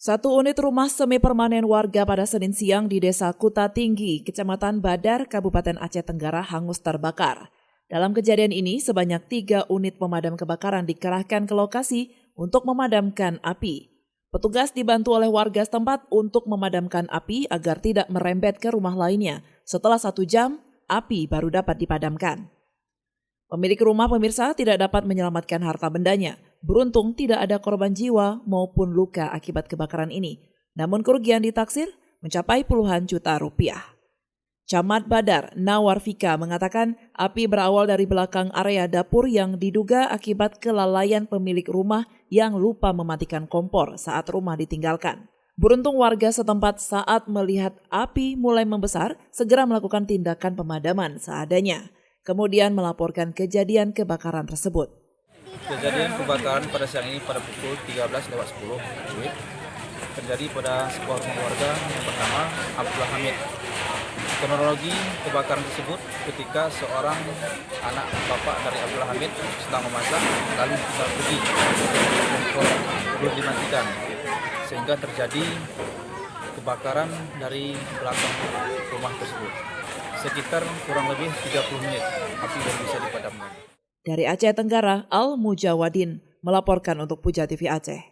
Satu unit rumah semi permanen warga pada Senin siang di Desa Kuta Tinggi, Kecamatan Badar, Kabupaten Aceh Tenggara hangus terbakar. Dalam kejadian ini, sebanyak 3 unit pemadam kebakaran dikerahkan ke lokasi untuk memadamkan api. Petugas dibantu oleh warga setempat untuk memadamkan api agar tidak merembet ke rumah lainnya. Setelah 1 jam, api baru dapat dipadamkan. Pemilik rumah pemirsa tidak dapat menyelamatkan harta bendanya. Beruntung tidak ada korban jiwa maupun luka akibat kebakaran ini. Namun kerugian ditaksir mencapai puluhan juta rupiah. Camat Badar, Nawar Fika mengatakan api berawal dari belakang area dapur yang diduga akibat kelalaian pemilik rumah yang lupa mematikan kompor saat rumah ditinggalkan. Beruntung warga setempat saat melihat api mulai membesar segera melakukan tindakan pemadaman seadanya. Kemudian melaporkan kejadian kebakaran tersebut. Kejadian kebakaran pada siang ini pada pukul 13.10 terjadi pada sebuah rumah warga yang bernama Abdullah Hamid. Kronologi kebakaran tersebut ketika seorang anak bapak dari Abdullah Hamid sedang memasak lalu bisa pergi kompor belum dimatikan sehingga terjadi kebakaran dari belakang rumah tersebut. Sekitar kurang lebih 30 menit api baru bisa dipadamkan. Dari Aceh Tenggara, Al Mujawadin melaporkan untuk Puja TV Aceh.